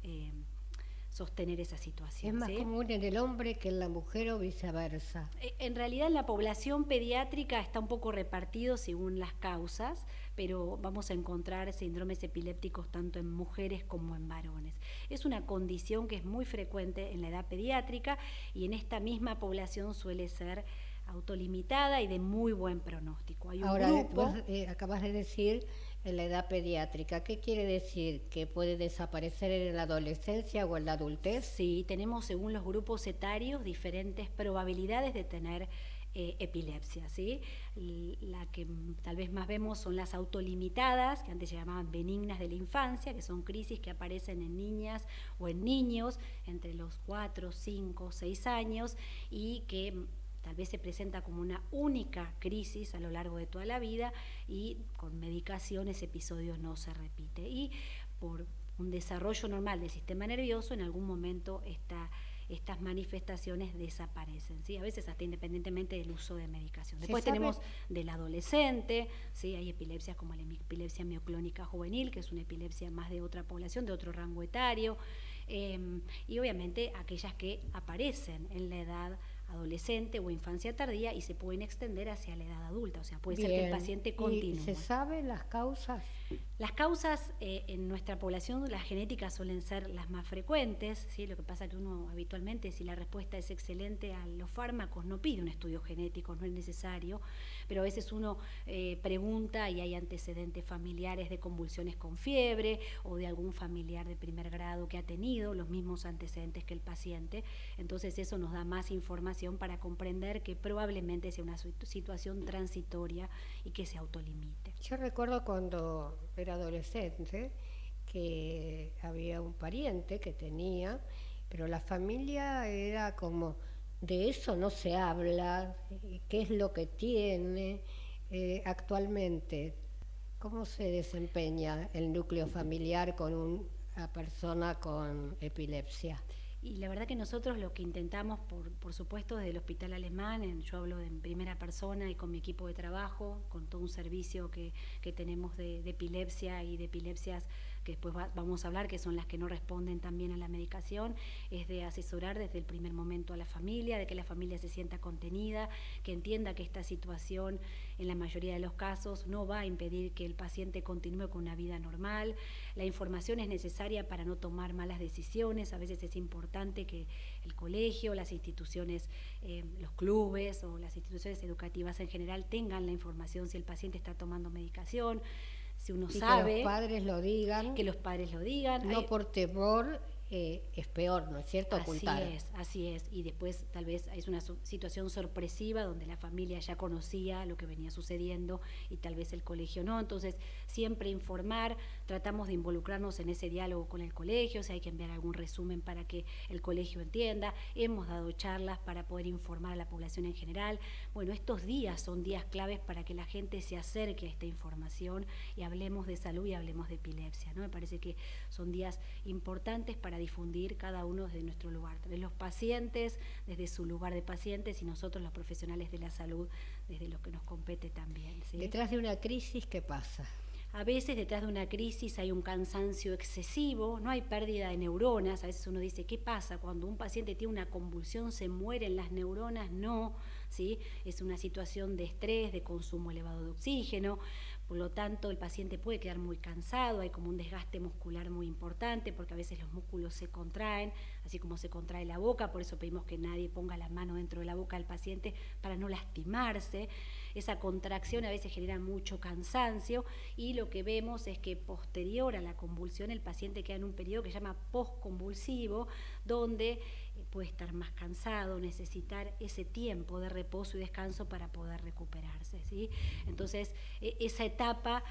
sostener esa situación. ¿Es más común en el hombre que en la mujer o viceversa? En realidad en la población pediátrica está un poco repartido según las causas, pero vamos a encontrar síndromes epilépticos tanto en mujeres como en varones. Es una condición que es muy frecuente en la edad pediátrica y en esta misma población suele ser autolimitada y de muy buen pronóstico. Hay un grupo... Vos, acabas de decir en la edad pediátrica. ¿Qué quiere decir? ¿Que puede desaparecer en la adolescencia o en la adultez? Sí, tenemos según los grupos etarios diferentes probabilidades de tener epilepsia, ¿sí? La que tal vez más vemos son las autolimitadas, que antes se llamaban benignas de la infancia, que son crisis que aparecen en niñas o en niños entre los 4, 5, 6 años y que tal vez se presenta como una única crisis a lo largo de toda la vida y con medicación ese episodio no se repite. Y por un desarrollo normal del sistema nervioso, en algún momento estas manifestaciones desaparecen, ¿sí? A veces hasta independientemente del uso de medicación. Después tenemos del adolescente, ¿sí? Hay epilepsias como la epilepsia mioclónica juvenil, que es una epilepsia más de otra población, de otro rango etario, y obviamente aquellas que aparecen en la edad adolescente o infancia tardía y se pueden extender hacia la edad adulta, o sea, puede ser que el paciente continúe. ¿Y se saben las causas? Las causas en nuestra población, las genéticas suelen ser las más frecuentes, ¿sí? Lo que pasa que uno habitualmente, si la respuesta es excelente a los fármacos, no pide un estudio genético, no es necesario, pero a veces uno pregunta y hay antecedentes familiares de convulsiones con fiebre o de algún familiar de primer grado que ha tenido los mismos antecedentes que el paciente, entonces eso nos da más información para comprender que probablemente sea una situación transitoria y que se autolimite. Yo recuerdo cuando era adolescente que había un pariente que tenía, pero la familia era como, de eso no se habla, qué es lo que tiene. Actualmente, ¿cómo se desempeña el núcleo familiar con una persona con epilepsia? Y la verdad que nosotros lo que intentamos, por supuesto, desde el Hospital Alemán, yo hablo en primera persona y con mi equipo de trabajo, con todo un servicio que tenemos de epilepsia y de epilepsias que después vamos a hablar, que son las que no responden también a la medicación, es de asesorar desde el primer momento a la familia, de que la familia se sienta contenida, que entienda que esta situación en la mayoría de los casos no va a impedir que el paciente continúe con una vida normal. La información es necesaria para no tomar malas decisiones, a veces es importante que el colegio, las instituciones, los clubes o las instituciones educativas en general tengan la información si el paciente está tomando medicación. Si uno sabe que los padres lo digan. Que los padres lo digan. No por temor, es peor, ¿no es cierto? Ocultar. Así es. Y después tal vez es una situación sorpresiva donde la familia ya conocía lo que venía sucediendo y tal vez el colegio no. Entonces, siempre informar, tratamos de involucrarnos en ese diálogo con el colegio, si hay que enviar algún resumen para que el colegio entienda. Hemos dado charlas para poder informar a la población en general. Bueno, estos días son días claves para que la gente se acerque a esta información y hablemos de salud y hablemos de epilepsia, ¿no? Me parece que son días importantes para difundir cada uno desde nuestro lugar, desde los pacientes, desde su lugar de pacientes, y nosotros los profesionales de la salud desde lo que nos compete también, ¿sí? Detrás de una crisis, ¿qué pasa? A veces detrás de una crisis hay un cansancio excesivo, no hay pérdida de neuronas. A veces uno dice, ¿qué pasa? Cuando un paciente tiene una convulsión, ¿se mueren las neuronas? No, ¿sí? Es una situación de estrés, de consumo elevado de oxígeno. Por lo tanto, el paciente puede quedar muy cansado, hay como un desgaste muscular muy importante, porque a veces los músculos se contraen, así como se contrae la boca. Por eso pedimos que nadie ponga la mano dentro de la boca del paciente para no lastimarse. Esa contracción a veces genera mucho cansancio, y lo que vemos es que posterior a la convulsión el paciente queda en un periodo que se llama postconvulsivo, donde puede estar más cansado, necesitar ese tiempo de reposo y descanso para poder recuperarse, ¿sí? Entonces, esa etapa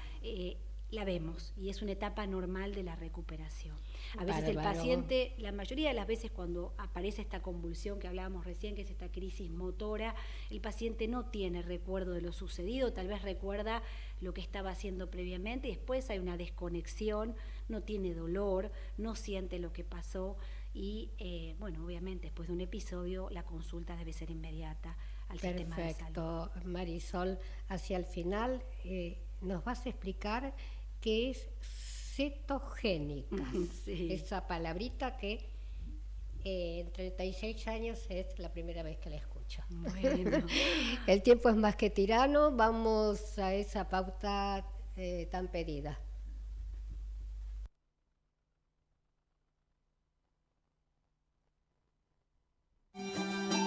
la vemos, y es una etapa normal de la recuperación. A veces el paciente, la mayoría de las veces cuando aparece esta convulsión que hablábamos recién, que es esta crisis motora, el paciente no tiene recuerdo de lo sucedido, tal vez recuerda lo que estaba haciendo previamente, y después hay una desconexión, no tiene dolor, no siente lo que pasó, y bueno, obviamente después de un episodio la consulta debe ser inmediata al sistema de salud. Perfecto, Marisol. Hacia el final nos vas a explicar qué es cetogénica, sí. Esa palabrita que en 36 años es la primera vez que la escucho. Bueno. El tiempo es más que tirano, vamos a esa pauta tan pedida.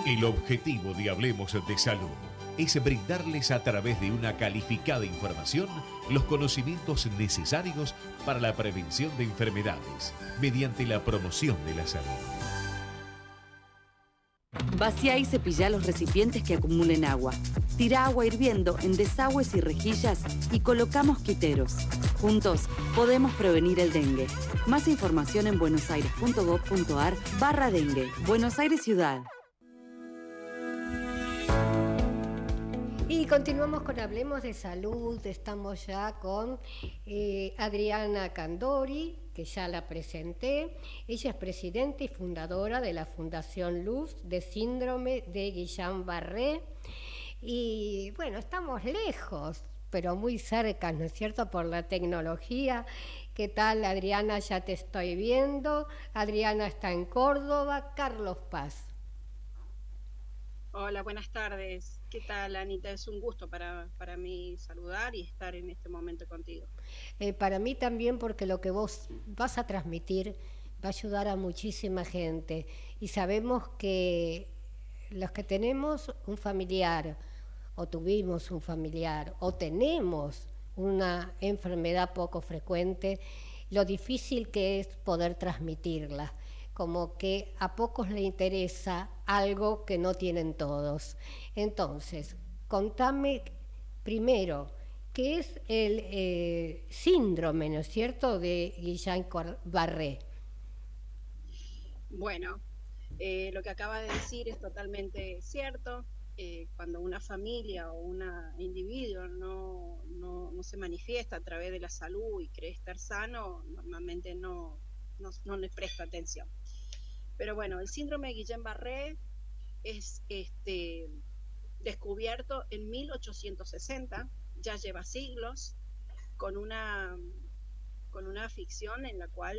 El objetivo de Hablemos de Salud es brindarles a través de una calificada información los conocimientos necesarios para la prevención de enfermedades mediante la promoción de la salud. Vacía y cepilla los recipientes que acumulen agua. Tira agua hirviendo en desagües y rejillas y coloca mosquiteros. Juntos podemos prevenir el dengue. Más información en buenosaires.gov.ar/dengue. Buenos Aires Ciudad. Y continuamos con Hablemos de Salud. Estamos ya con Adriana Candori, que ya la presenté. Ella es presidenta y fundadora de la Fundación Luz de Síndrome de Guillain-Barré. Y bueno, estamos lejos, pero muy cerca, ¿no es cierto?, por la tecnología. ¿Qué tal, Adriana? Ya te estoy viendo. Adriana está en Córdoba. Carlos Paz. Hola, buenas tardes. ¿Qué tal, Anita? Es un gusto para mí saludar y estar en este momento contigo. Para mí también, porque lo que vos vas a transmitir va a ayudar a muchísima gente. Y sabemos que los que tenemos un familiar, o tuvimos un familiar, o tenemos una enfermedad poco frecuente, lo difícil que es poder transmitirla. Como que a pocos le interesa algo que no tienen todos. Entonces, contame primero, ¿qué es el síndrome, ¿no es cierto?, de Guillain-Barré? Bueno, lo que acaba de decir es totalmente cierto. Cuando una familia o un individuo no se manifiesta a través de la salud y cree estar sano, normalmente no le presta atención. Pero bueno, el síndrome de Guillain-Barré es descubierto en 1860, ya lleva siglos, con una afección en la cual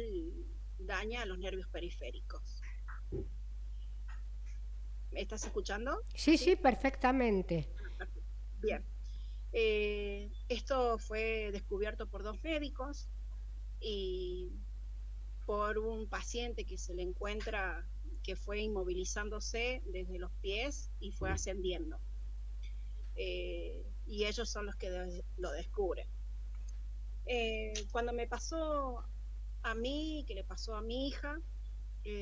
daña a los nervios periféricos. ¿Me estás escuchando? Sí, perfectamente. Bien. Esto fue descubierto por 2 médicos y por un paciente que se le encuentra que fue inmovilizándose desde los pies y fue ascendiendo. Y ellos son los que lo descubren. Cuando me pasó a mí, que le pasó a mi hija,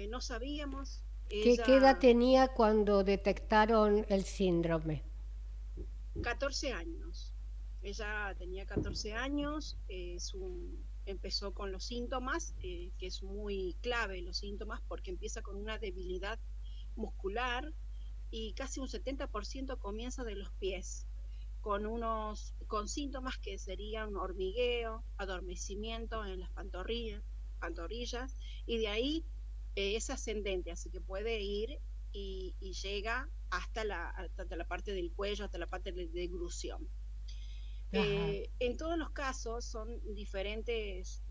no sabíamos. ¿Qué edad tenía cuando detectaron el síndrome? 14 años. Ella tenía 14 años, es empezó con los síntomas, que es muy clave los síntomas, porque empieza con una debilidad muscular y casi un 70% comienza de los pies, con síntomas que serían hormigueo, adormecimiento en las pantorrillas, y de ahí es ascendente, así que puede ir y llega hasta la parte del cuello, hasta la parte de deglución. En todos los casos son diferentes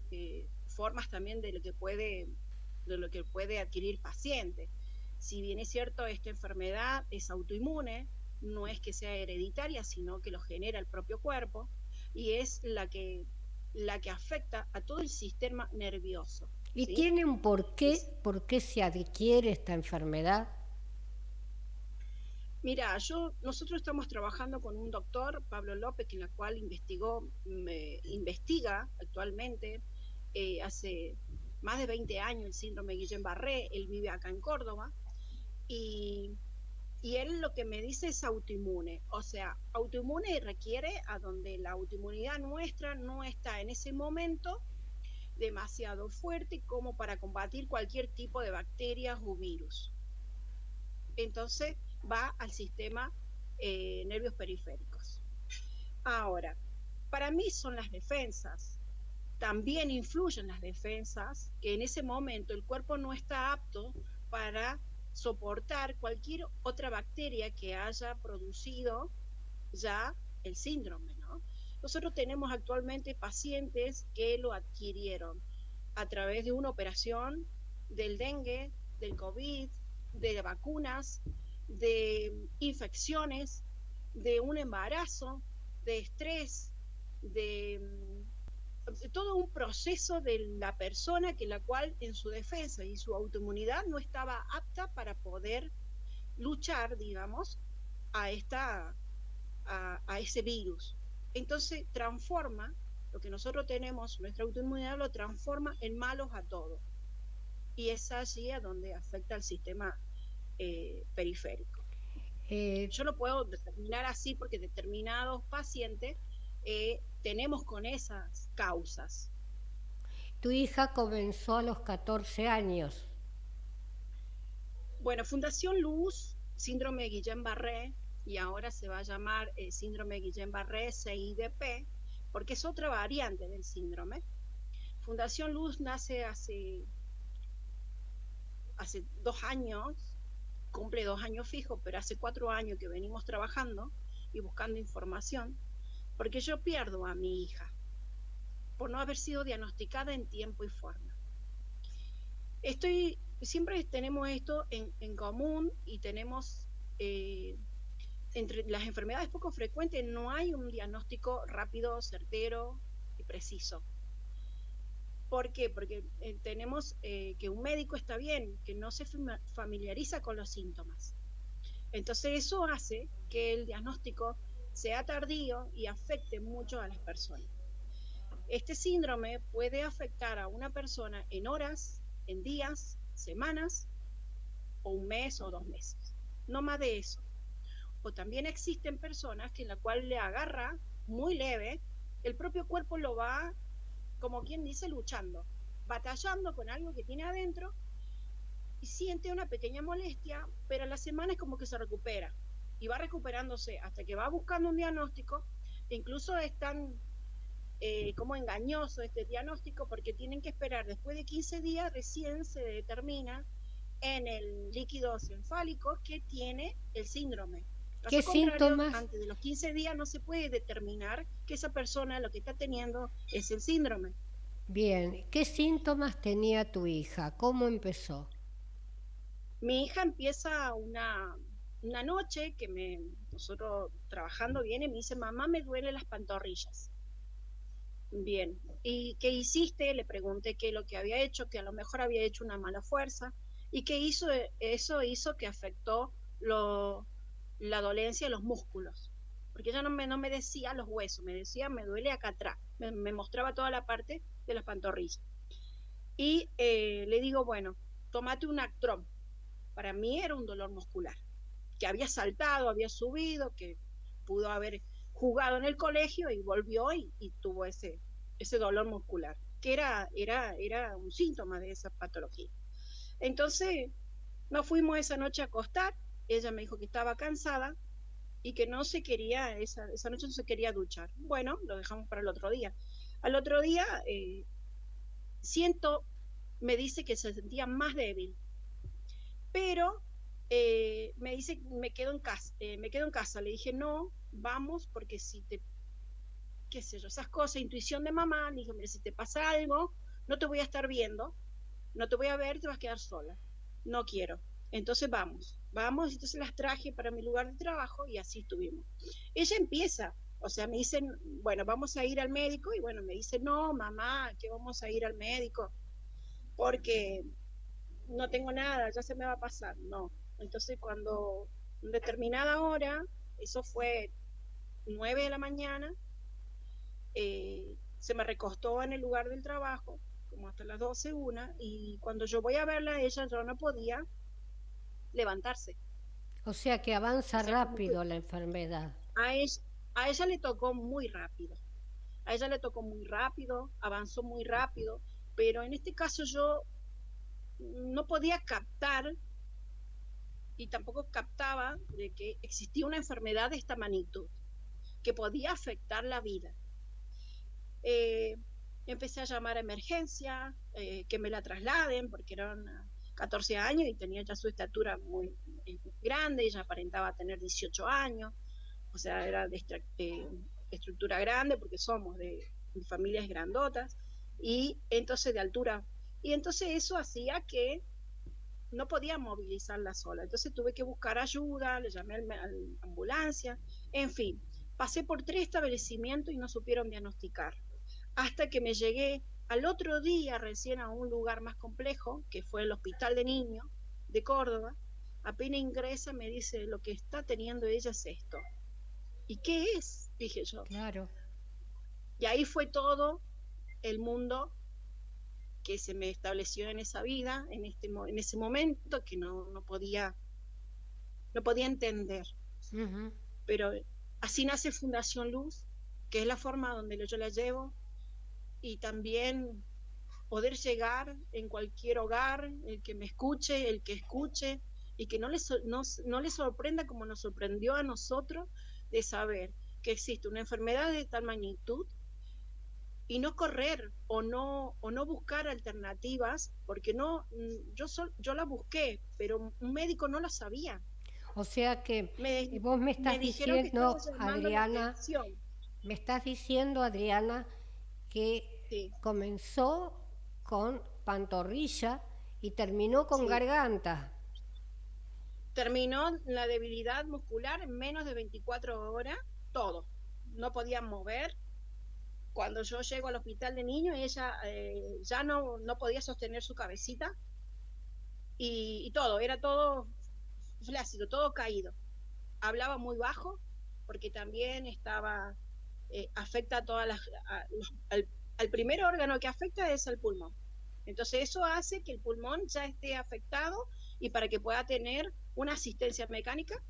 formas también de lo que puede adquirir paciente. Si bien es cierto, esta enfermedad es autoinmune, no es que sea hereditaria, sino que lo genera el propio cuerpo, y es la que afecta a todo el sistema nervioso. ¿Y ¿sí? tiene un porqué? ¿Por qué se adquiere esta enfermedad? Mira, nosotros estamos trabajando con un doctor, Pablo López, en la cual investiga actualmente, hace más de 20 años, el síndrome de Guillain-Barré. Él vive acá en Córdoba, y él lo que me dice es autoinmune. O sea, autoinmune requiere a donde la autoinmunidad nuestra no está en ese momento demasiado fuerte como para combatir cualquier tipo de bacterias o virus. Entonces va al sistema nervios periféricos. Ahora, para mí son las defensas. También influyen las defensas, que en ese momento el cuerpo no está apto para soportar cualquier otra bacteria que haya producido ya el síndrome, ¿no? Nosotros tenemos actualmente pacientes que lo adquirieron a través de una operación del dengue, del COVID, de vacunas, de infecciones, de un embarazo, de estrés, de todo un proceso de la persona la cual en su defensa y su autoinmunidad no estaba apta para poder luchar, digamos, a ese virus. Entonces transforma lo que nosotros tenemos, nuestra autoinmunidad lo transforma en malos a todos. Y es allí a donde afecta al sistema periférico. Yo lo puedo determinar así porque determinados pacientes tenemos con esas causas. Tu hija comenzó a los 14 años. Bueno, Fundación Luz, síndrome de Guillain-Barré, y ahora se va a llamar síndrome de Guillain-Barré CIDP, porque es otra variante del síndrome. Fundación Luz nace hace 2 años, cumple 2 años fijos, pero hace 4 años que venimos trabajando y buscando información, porque yo pierdo a mi hija por no haber sido diagnosticada en tiempo y forma. Siempre tenemos esto en común, y tenemos, entre las enfermedades poco frecuentes no hay un diagnóstico rápido, certero y preciso. ¿Por qué? Porque tenemos que un médico está bien, que no se familiariza con los síntomas. Entonces eso hace que el diagnóstico sea tardío y afecte mucho a las personas. Este síndrome puede afectar a una persona en horas, en días, semanas, o 1 mes o 2 meses, no más de eso. O también existen personas que en la cual le agarra muy leve, el propio cuerpo lo va, como quien dice, luchando, batallando con algo que tiene adentro, y siente una pequeña molestia, pero a la semana es como que se recupera, y va recuperándose hasta que va buscando un diagnóstico. E incluso es tan como engañoso este diagnóstico, porque tienen que esperar después de 15 días recién se determina en el líquido encefálico que tiene el síndrome. ¿Qué síntomas? Antes de los 15 días no se puede determinar que esa persona lo que está teniendo es el síndrome. Bien, ¿qué síntomas tenía tu hija? ¿Cómo empezó? Mi hija empieza una noche que nosotros trabajando bien, y me dice: mamá, me duelen las pantorrillas. Bien, ¿y qué hiciste? Le pregunté qué es lo que había hecho, que a lo mejor había hecho una mala fuerza, y qué hizo. Eso hizo que afectó la dolencia de los músculos, porque ella no me decía los huesos, me decía: me duele acá atrás, me mostraba toda la parte de las pantorrillas. Y le digo: bueno, tómate un Actron. Para mí era un dolor muscular, que había saltado, había subido, que pudo haber jugado en el colegio y volvió y tuvo ese dolor muscular, que era un síntoma de esa patología. Entonces nos fuimos esa noche a acostar, ella me dijo que estaba cansada y que no se quería, esa noche no se quería duchar. Bueno, lo dejamos para el otro día. Al otro día me dice que se sentía más débil, pero me dice, me quedo en casa. Le dije, no, vamos, porque si te, qué sé yo, esas cosas, intuición de mamá, le dije, mira, si te pasa algo, no te voy a estar viendo, no te voy a ver, te vas a quedar sola. No quiero. Entonces vamos, entonces las traje para mi lugar de trabajo y así estuvimos. Ella empieza, o sea, me dicen, bueno, vamos a ir al médico, y bueno, me dice, no, mamá, que vamos a ir al médico, porque no tengo nada, ya se me va a pasar. No. Entonces cuando en determinada hora, eso fue 9 de la mañana, se me recostó en el lugar del trabajo, como hasta las 12, 1, y cuando yo voy a verla, ella ya no podía levantarse. O sea que avanza rápido la enfermedad. A ella le tocó muy rápido. Avanzó muy rápido, pero en este caso yo no podía captar y tampoco captaba de que existía una enfermedad de esta magnitud que podía afectar la vida. Empecé a llamar a emergencia, que me la trasladen, porque eran 14 años y tenía ya su estatura muy grande, ella aparentaba tener 18 años, o sea, era de estructura grande, porque somos de familias grandotas, y entonces de altura. Y entonces eso hacía que no podía movilizarla sola. Entonces tuve que buscar ayuda, le llamé a la ambulancia, en fin. Pasé por 3 establecimientos y no supieron diagnosticar. Hasta que me llegué al otro día recién a un lugar más complejo, que fue el Hospital de Niños de Córdoba. Apenas ingresa, me dice, lo que está teniendo ella es esto. ¿Y qué es? Dije yo. Claro. Y ahí fue todo el mundo que se me estableció en esa vida, en ese momento, que no podía entender. Uh-huh. Pero así nace Fundación Luz, que es la forma donde yo la llevo, y también poder llegar en cualquier hogar, el que me escuche, el que escuche, y que no le sorprenda como nos sorprendió a nosotros de saber que existe una enfermedad de tal magnitud, y no correr o no buscar alternativas, porque yo la busqué, pero un médico no la sabía. O sea que vos me estás diciendo, Adriana, que sí, comenzó con pantorrilla y terminó con sí, garganta. Terminó la debilidad muscular en menos de 24 horas, todo. No podía mover. Cuando yo llego al hospital de niños, ella ya no podía sostener su cabecita, y todo, era todo flácido, todo caído. Hablaba muy bajo, porque también estaba, afecta a todas al primer órgano que afecta es el pulmón. Entonces eso hace que el pulmón ya esté afectado, y para que pueda tener una asistencia mecánica,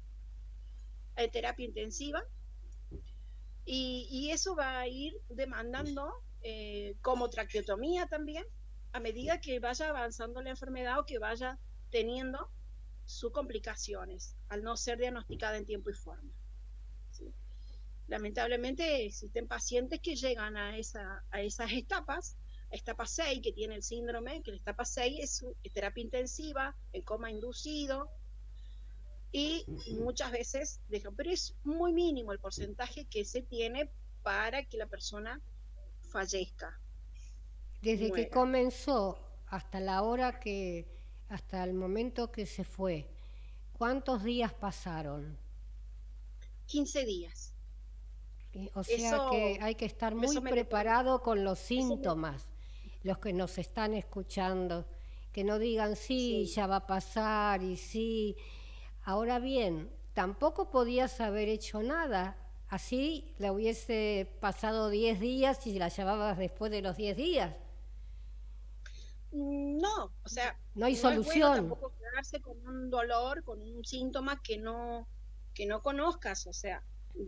terapia intensiva, y eso va a ir demandando como traqueotomía también, a medida que vaya avanzando la enfermedad o que vaya teniendo sus complicaciones, al no ser diagnosticada en tiempo y forma. ¿Sí? Lamentablemente existen pacientes que llegan a esas etapas, etapa 6, que tiene el síndrome, que la etapa 6 es terapia intensiva, en coma inducido, y muchas veces dejan, pero es muy mínimo el porcentaje que se tiene para que la persona fallezca. Desde que comenzó hasta hasta el momento que se fue, ¿cuántos días pasaron? 15 días. O sea que hay que estar muy preparado con los síntomas, los que nos están escuchando, que no digan sí, ya va a pasar y sí. Ahora bien, tampoco podías haber hecho nada, así le hubiese pasado 10 días y la llevabas después de los 10 días. No, o sea, no hay solución. Es bueno tampoco quedarse con un dolor, con un síntoma que no conozcas, o sea,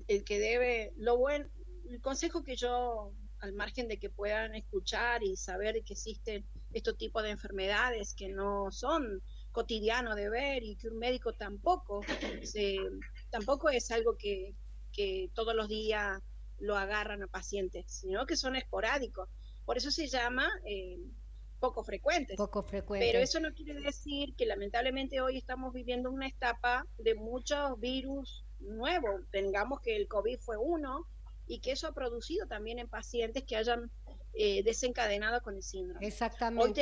el que debe, el consejo que yo al margen de que puedan escuchar y saber que existen estos tipos de enfermedades que no son cotidianos de ver y que un médico tampoco es algo que todos los días lo agarran a pacientes, sino que son esporádicos. Por eso se llama poco frecuentes. Pero eso no quiere decir que lamentablemente hoy estamos viviendo una etapa de muchos virus nuevos. Tengamos que el COVID fue uno y que eso ha producido también en pacientes que hayan desencadenado con el síndrome. Exactamente. Hoy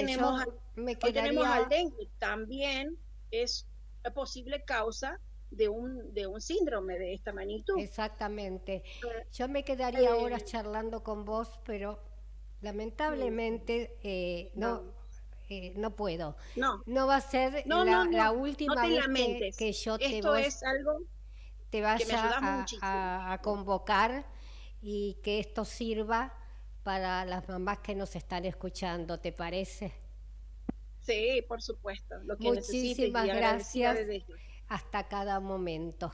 tenemos al dengue, también es posible causa de un síndrome de esta magnitud. Exactamente. Yo me quedaría horas charlando con vos, pero lamentablemente no puedo. No va a ser la última vez que yo te vaya a convocar y que esto sirva para las mamás que nos están escuchando, ¿te parece? Sí, por supuesto. Lo que muchísimas gracias. Hasta cada momento.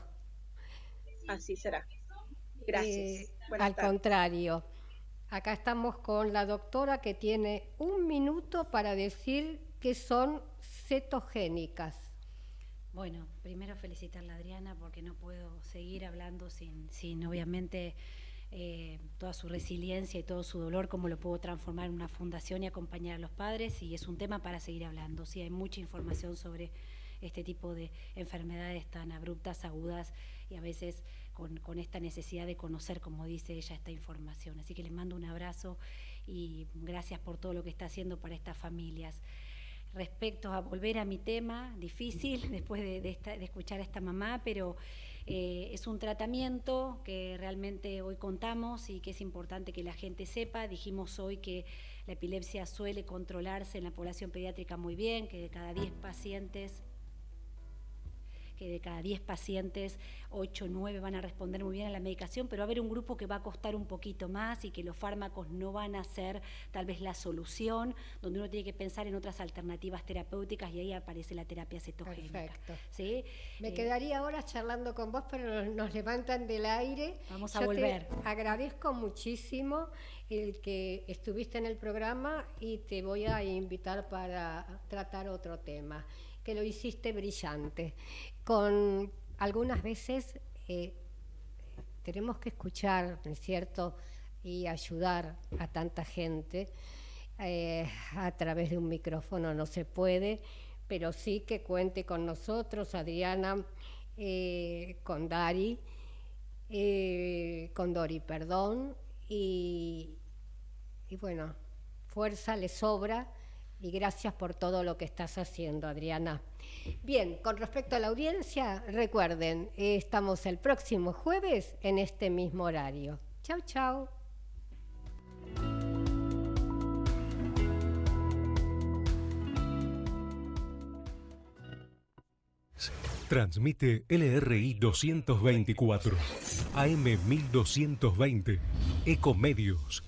Así será. Gracias. Al contrario, acá estamos con la doctora que tiene 1 minuto para decir que son cetogénicas. Bueno, primero felicitarla a Adriana porque no puedo seguir hablando sin obviamente toda su resiliencia y todo su dolor, cómo lo puedo transformar en una fundación y acompañar a los padres, y es un tema para seguir hablando. Sí, hay mucha información sobre este tipo de enfermedades tan abruptas, agudas, y a veces con esta necesidad de conocer, como dice ella, esta información. Así que les mando un abrazo y gracias por todo lo que está haciendo para estas familias. Respecto a volver a mi tema, difícil después de escuchar a esta mamá, pero es un tratamiento que realmente hoy contamos y que es importante que la gente sepa. Dijimos hoy que la epilepsia suele controlarse en la población pediátrica muy bien, que de cada 10 pacientes, 8 o 9 van a responder muy bien a la medicación, pero va a haber un grupo que va a costar un poquito más y que los fármacos no van a ser tal vez la solución, donde uno tiene que pensar en otras alternativas terapéuticas, y ahí aparece la terapia cetogénica. Perfecto. ¿Sí? Me quedaría horas charlando con vos, pero nos levantan del aire. Vamos a volver. Te agradezco muchísimo el que estuviste en el programa y te voy a invitar para tratar otro tema, que lo hiciste brillante. Con algunas veces tenemos que escuchar, ¿no es cierto?, y ayudar a tanta gente a través de un micrófono no se puede, pero sí que cuente con nosotros, Adriana, con Dori, y bueno, fuerza le sobra. Y gracias por todo lo que estás haciendo, Adriana. Bien, con respecto a la audiencia, recuerden, estamos el próximo jueves en este mismo horario. Chau, chau. Transmite LRI 224, AM 1220, Ecomedios.